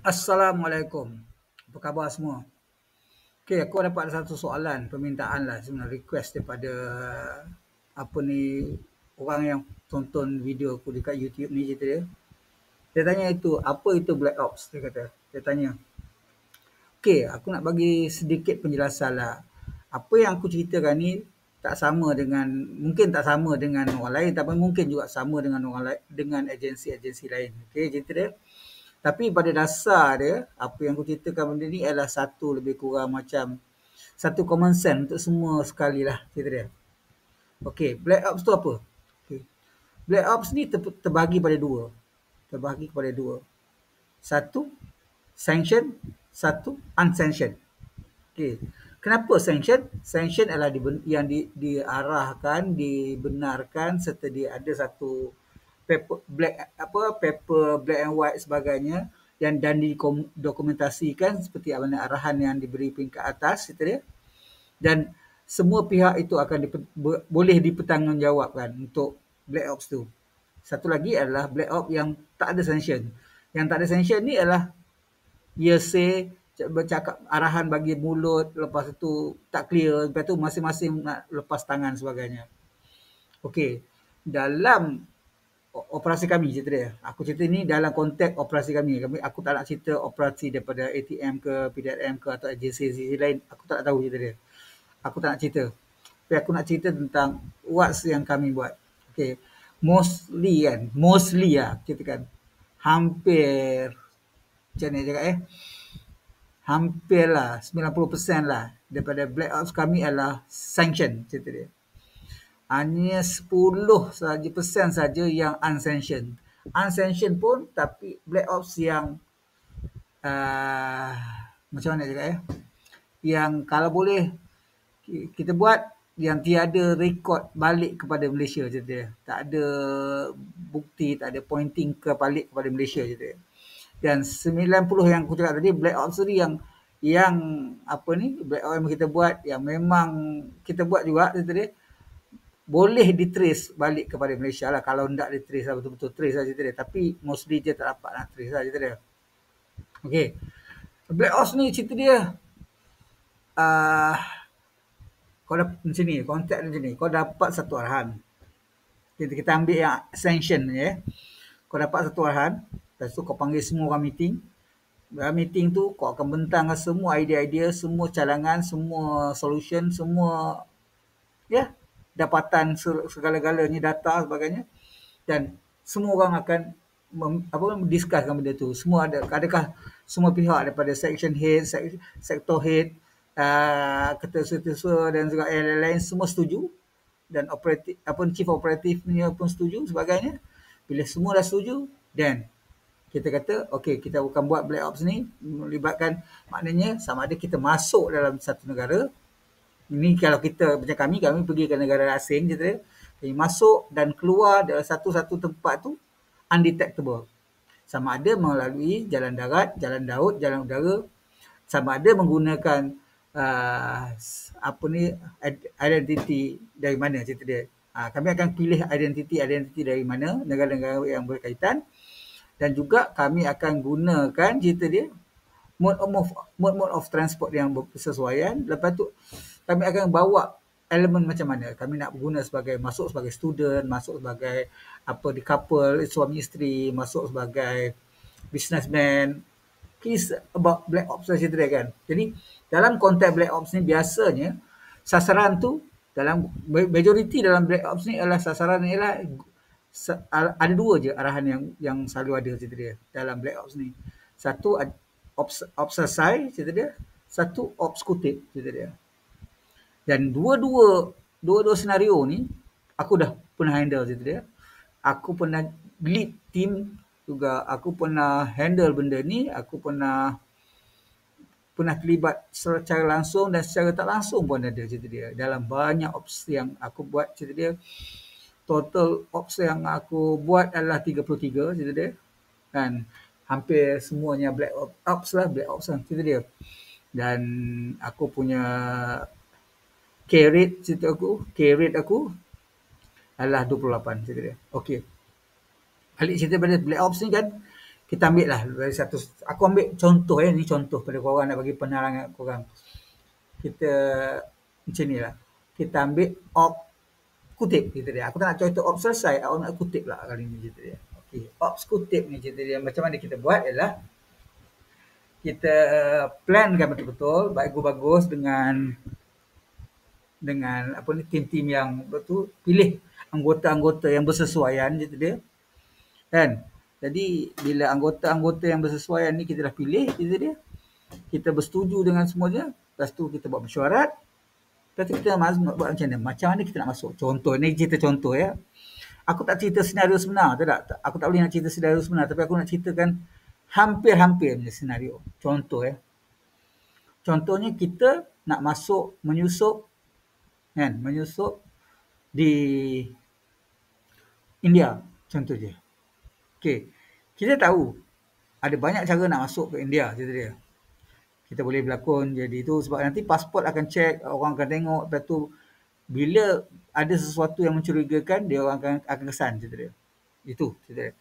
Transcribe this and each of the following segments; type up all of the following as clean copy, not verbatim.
Assalamualaikum. Apa khabar semua? Okey, aku dapat satu soalan, permintaan lah sebenarnya, request daripada apa ni, orang yang tonton video aku dekat YouTube ni, cerita dia. Dia tanya itu, apa itu Black Ops? Dia kata. Dia tanya. Okey, aku nak bagi sedikit penjelasan lah. Apa yang aku ceritakan ni tak sama dengan, mungkin tak sama dengan orang lain, tapi mungkin juga sama dengan orang lain, dengan agensi-agensi lain. Okey, cerita dia. Tapi pada dasar dia, apa yang aku ceritakan benda ni adalah satu lebih kurang macam satu common sense untuk semua sekali lah, cerita dia. Okey, Black Ops tu apa? Okay. Black Ops ni terbahagi pada dua. Terbahagi kepada dua. Satu, sanction. Satu, unsanctioned. Okey. Kenapa sanction? Sanction adalah diarahkan, dibenarkan serta dia ada satu paper black and white sebagainya yang dan didokumentasikan seperti mana arahan yang diberi peringkat atas itu dia, dan semua pihak itu akan boleh dipertanggungjawabkan untuk Black Ops tu. Satu lagi adalah Black Ops yang tak ada sanction. Yang tak ada sanction ni adalah hearsay, bercakap arahan bagi mulut, lepas itu tak clear, lepas tu masing-masing nak lepas tangan sebagainya. Okey, dalam operasi kami, cerita dia. Aku cerita ni dalam konteks operasi kami. Aku tak nak cerita operasi daripada ATM ke, PDRM ke atau agensi lain. Aku tak tahu cerita dia. Aku tak nak cerita. Tapi aku nak cerita tentang what's yang kami buat. Okay. Mostly lah, kita kan. Hampir, macam ni cakap hampir lah, 90% lah daripada Black Ops kami adalah sanction, cerita dia. Hanya 10% saja yang unsanctioned. Unsanctioned pun tapi Black Ops yang macam mana cakap yang kalau boleh kita buat yang tiada rekod balik kepada Malaysia je dia. Tak ada bukti, tak ada pointing ke balik kepada Malaysia je dia. Dan 90 yang aku cakap tadi Black Ops tadi yang apa ni Black Ops yang kita buat yang memang kita buat juga dia boleh ditrace balik kepada Malaysia lah. Kalau tidak ditrace lah, betul-betul trace lah cerita dia. Tapi mostly dia tak dapat nak trace lah cerita dia. Okay. Black Ops ni cerita dia kau dapat macam ni, konteks macam ni. Kau dapat satu arahan. Kita ambil yang sanction ni Kau dapat satu arahan. Lepas tu kau panggil semua orang meeting. Dalam meeting tu kau akan bentangkan semua idea-idea, semua cadangan, semua solution, semua dapatan segala-galanya, data sebagainya, dan semua orang akan discusskan benda tu. Semua adakah semua pihak daripada section head, sector head, ketua-ketua dan juga lain-lain semua setuju, dan chief operatifnya pun setuju sebagainya. Bila semua dah setuju, then kita kata okey, kita akan buat Black Ops ni melibatkan, maknanya sama ada kita masuk dalam satu negara. Ini kalau kita macam kami pergi ke negara asing kita masuk dan keluar dalam satu-satu tempat tu undetectable. Sama ada melalui jalan darat, jalan laut, jalan udara, sama ada menggunakan identiti dari mana cerita dia. Kami akan pilih identiti dari mana, negara-negara yang berkaitan, dan juga kami akan gunakan cerita dia mode of transport yang bersesuaian. Lepas tu kami akan bawa elemen macam mana. Kami nak guna masuk sebagai student, masuk sebagai di couple, suami isteri, masuk sebagai businessman. It's about Black Ops lah cerita dia kan. Jadi dalam konteks Black Ops ni biasanya sasaran tu dalam majoriti dalam Black Ops ni adalah sasaran ni ialah ada dua je arahan yang selalu ada cerita dia dalam Black Ops ni. Satu obsesai cerita dia, satu obscuted cerita dia. Dan dua-dua senario ni aku dah pernah handle cerita dia. Aku pernah lead team juga, aku pernah handle benda ni, aku pernah terlibat secara langsung dan secara tak langsung pun ada cerita dia. Dalam banyak ops yang aku buat cerita dia, total ops yang aku buat adalah 33 cerita dia. Dan hampir semuanya Black Ops lah cerita dia. Dan aku punya K-rate aku adalah 28 cerita dia. Okey. Balik cerita pada Black Ops ni kan, kita ambil lah dari satu, aku ambil contoh ni contoh pada korang nak bagi penerangan korang. Kita macam ni lah. Kita ambil op kutip cerita dia. Aku tak nak contoh op selesai, aku nak kutip lah kali ni cerita dia. Okey, ops kutip ni cerita dia. Macam mana kita buat ialah kita plankan betul-betul, bagus-bagus dengan apa ni tim-tim yang betul, pilih anggota-anggota yang bersesuaian cerita dia. Kan? Jadi bila anggota-anggota yang bersesuaian ni kita dah pilih cerita dia, kita bersetuju dengan semuanya, lepas tu kita buat mesyuarat, lepas tu kita buat macam mana? Macam mana kita nak masuk? Contoh, ni cerita contoh ya. Aku tak cerita senario sebenar, tak? Aku tak boleh nak cerita senario sebenar, tapi aku nak ceritakan hampir-hampir punya senario. Contoh ya. Contohnya kita nak masuk menyusup kan, menyusup di India contoh je. Okey. Kita tahu ada banyak cara nak masuk ke India cerita dia. Kita boleh berlakon jadi itu sebab nanti pasport akan check, orang akan tengok, lepas tu bila ada sesuatu yang mencurigakan dia orang akan kesan cerita dia. Itu cerita dia.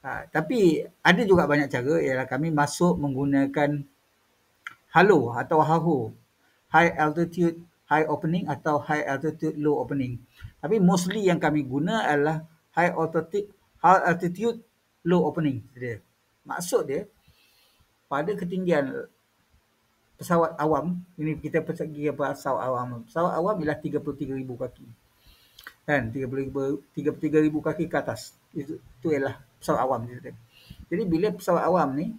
Tapi ada juga banyak cara ialah kami masuk menggunakan halo atau haho, high altitude high opening atau high altitude low opening. Tapi mostly yang kami guna adalah high altitude low opening dia. Maksud dia pada ketinggian pesawat awam, ini kita pergi ke pesawat awam. Pesawat awam ialah 33,000 kaki. Kan 33,000 kaki ke atas. Itu ialah pesawat awam dia. Jadi bila pesawat awam ni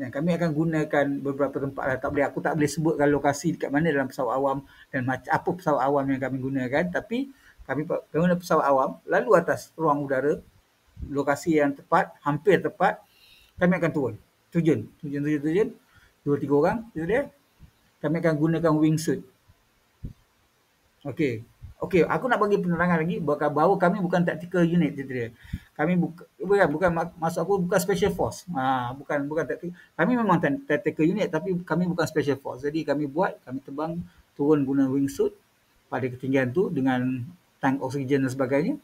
yang kami akan gunakan beberapa tempat lah. Aku tak boleh sebutkan lokasi dekat mana dalam pesawat awam dan apa pesawat awam yang kami gunakan. Tapi kami guna pesawat awam lalu atas ruang udara, lokasi yang tepat, hampir tepat, kami akan terjun 2-3 orang dia. Kami akan gunakan wingsuit. Okey, aku nak bagi penerangan lagi bahawa kami bukan tactical unit dia. Kami bukan maksud aku bukan special force. Bukan tactical. Kami memang tactical unit tapi kami bukan special force. Jadi kami terbang turun guna wingsuit pada ketinggian tu dengan tank oksigen dan sebagainya.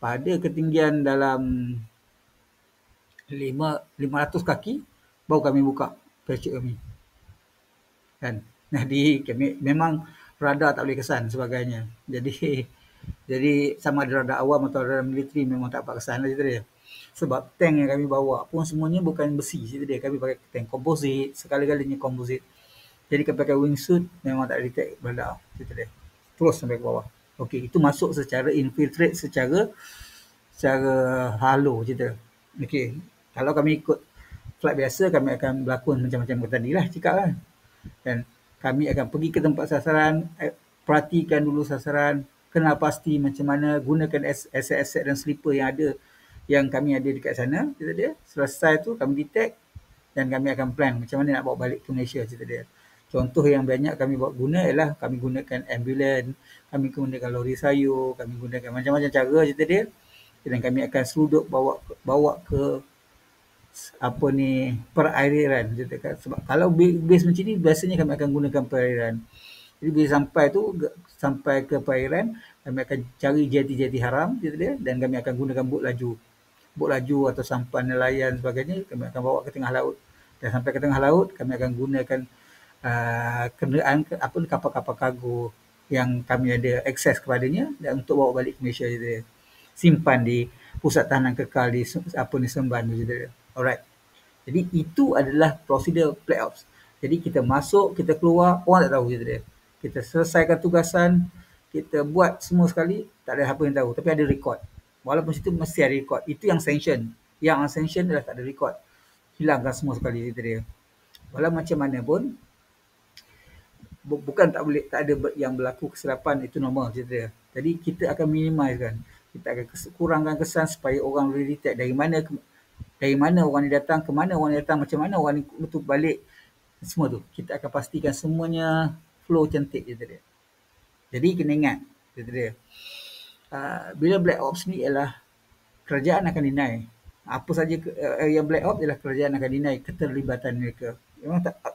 Pada ketinggian dalam 500 kaki baru kami buka parachute kami. Kan? Jadi kami memang radar tak boleh kesan sebagainya. Jadi sama ada radar awam atau radar militeri memang tak dapat kesan lah cerita dia. Sebab tank yang kami bawa pun semuanya bukan besi cerita dia. Kami pakai tank komposit, segala-galanya komposit. Jadi kami pakai wingsuit memang tak detect radar cerita dia. Terus sampai ke bawah. Okey, itu masuk secara infiltrate secara halo cerita. Okey, kalau kami ikut flight biasa kami akan berlakon macam-macam tadi lah cakap kan. Dan kami akan pergi ke tempat sasaran, perhatikan dulu sasaran, kenal pasti macam mana, gunakan aset-aset dan sleeper yang kami ada dekat sana, cerita dia. Selesai tu kami detect dan kami akan plan macam mana nak bawa balik ke Malaysia, cerita dia. Contoh yang banyak kami guna ialah kami gunakan ambulans, kami gunakan lori sayur, kami gunakan macam-macam cara, cerita dia. Dan kami akan seluduk bawa ke apa ni perairan. Sebab kalau base macam ni biasanya kami akan gunakan perairan. Jadi bila sampai ke perairan, kami akan cari jeti-jeti haram dan kami akan gunakan bot laju atau sampan nelayan sebagainya, kami akan bawa ke tengah laut. Dan sampai ke tengah laut kami akan gunakan kenderaan kapal-kapal kargo yang kami ada akses kepadanya dan untuk bawa balik ke Malaysia dia. Simpan di pusat tahanan kekal di Seremban dia. Alright. Jadi itu adalah prosedur Black Ops. Jadi kita masuk, kita keluar, orang tak tahu dia. Kita selesaikan tugasan, kita buat semua sekali, tak ada apa yang tahu. Tapi ada record. Walaupun situ mesti ada record. Itu yang sanction. Yang unsanction adalah tak ada record. Hilangkan semua sekali dia. Walau macam mana pun, bukan tak ada yang berlaku kesilapan, itu normal cerita dia. Jadi kita akan minimizekan. Kita akan kurangkan kesan supaya orang boleh detect dari mana orang ni datang, ke mana orang ni datang, macam mana orang ni betul balik. Semua tu. Kita akan pastikan semuanya flow cantik cerita dia. Jadi kena ingat cerita dia. Bila Black Ops ni ialah kerajaan akan deny. Apa saja yang Black Ops ialah kerajaan akan deny keterlibatan mereka.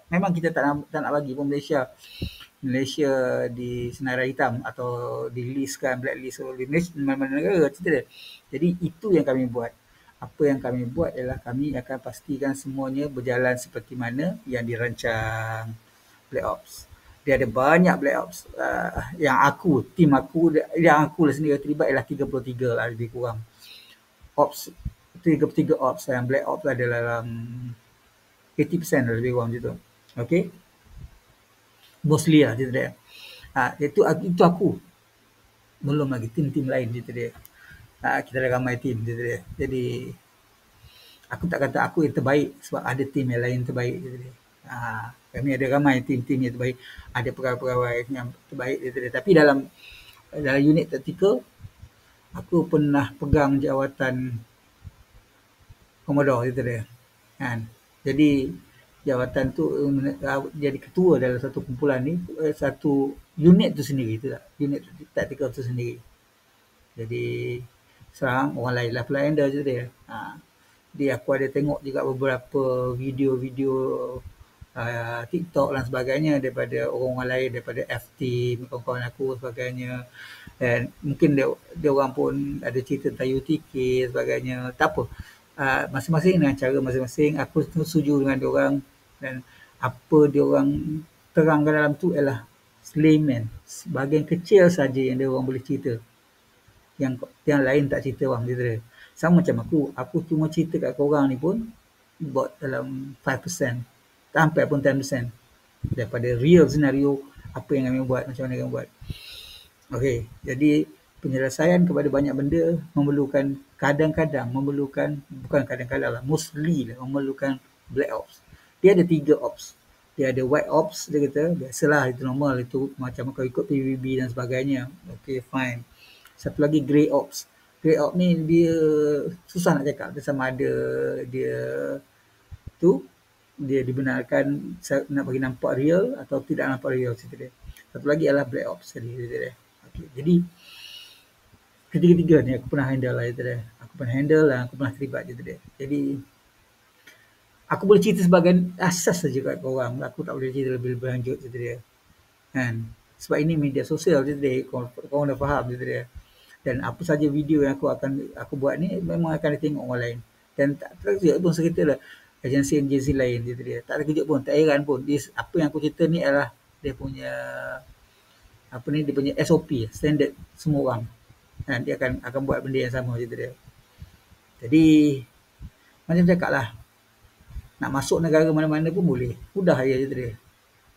Memang kita tak nak bagi pun Malaysia di senarai hitam atau di listkan blacklist oleh mana negara cerita dia. Jadi itu yang kami buat. Apa yang kami buat ialah kami akan pastikan semuanya berjalan seperti mana yang dirancang Black Ops. Dia ada banyak Black Ops. Tim aku, yang aku lah sendiri terlibat ialah 33 lah lebih kurang. Ops, 33 Ops. Yang Black Ops ada dalam 80% lah lebih kurang macam tu. Okay? Mostly lah cerita dia. Itu aku. Belum lagi tim-tim lain cerita dia. Kita ada ramai tim cerita dia. Jadi, aku tak kata aku yang terbaik sebab ada tim yang lain terbaik cerita dia. Kami ada ramai tim-tim yang terbaik. Ada pegawai-pegawai yang terbaik cerita dia. Tapi dalam unit taktikal, aku pernah pegang jawatan Commodore cerita dia. Kan? Jadi, jawatan tu jadi ketua dalam satu kumpulan ni, satu unit tu sendiri tu tak. Unit taktikal tu sendiri. Jadi, serang orang lain lah pelanda je dia. Jadi aku ada tengok juga beberapa video-video TikTok dan sebagainya daripada orang-orang lain, daripada F-Team, kawan-kawan aku sebagainya. Dan mungkin dia orang pun ada cerita tentang UTK sebagainya. Tak apa. Masing-masing dengan cara masing-masing. Aku setuju dengan dia orang, dan apa dia orang terangkan dalam tu ialah layman. Bahagian kecil saja yang dia orang boleh cerita. Yang lain tak cerita orang cerita. Sama macam aku cuma cerita kat korang ni pun buat dalam 5%, tak sampai pun 10% daripada real scenario apa yang kami buat, macam mana kami buat. Okey, jadi penyelesaian kepada banyak benda bukan kadang-kadang lah, mostly lah memerlukan Black Ops. Dia ada 3 Ops. Dia ada White Ops, dia kata, biasalah itu normal, itu macam kau ikut PVB dan sebagainya. Okey, fine. Satu lagi Grey Ops. Grey Ops ni dia susah nak cakap sama ada dia dibenarkan nak bagi nampak real atau tidak nampak real cerita dia. Satu lagi adalah Black Ops tadi cerita dia. Okay. Jadi ketiga-tiga ni aku pernah handle lah cerita dia. Aku pernah handle dan aku pernah terlibat cerita dia. Jadi aku boleh cerita sebagai asas saja kat korang. Aku tak boleh cerita lebih lanjut cerita dia. Kan? Sebab ini media sosial cerita dia. Korang dah faham cerita dia. Dan apa saja video yang aku buat ni memang akan ditengok orang lain. Dan tak terkejut pun cerita lah agensi-agensi lain cerita dia. Tak terkejut pun, tak heran pun. Apa yang aku cerita ni adalah dia punya dia punya SOP, standard semua orang. Dan dia akan buat benda yang sama cerita dia. Jadi macam cakap lah, nak masuk negara mana-mana pun boleh. Mudah je cerita dia.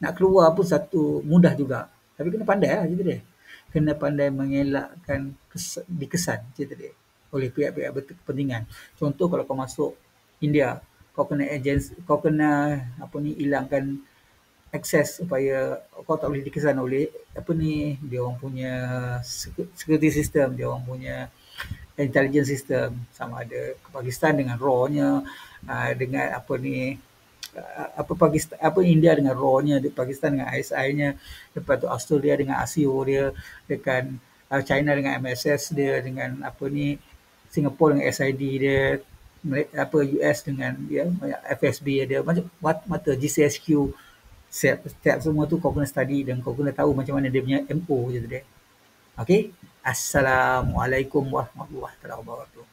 Nak keluar pun mudah juga. Tapi kena pandai lah cerita dia. Kena pandai mengelakkan dikesan cerita dia oleh pihak-pihak berkepentingan. Contoh kalau kau masuk India, kau kena hilangkan akses supaya kau tak boleh dikesan oleh dia orang punya security system, dia orang punya intelligence system, sama ada Pakistan dengan RAW-nya, dengan Pakistan, India dengan RAW-nya, Pakistan dengan ISI-nya, lepas tu Australia dengan ASIO dia, dengan China dengan MSS dia, dengan Singapore dengan SID dia, US dengan FSB dia, macam GCHQ, setiap semua tu kau kena study dan kau kena tahu macam mana dia punya MO je dia. Okey, Assalamualaikum warahmatullahi wabarakatuh.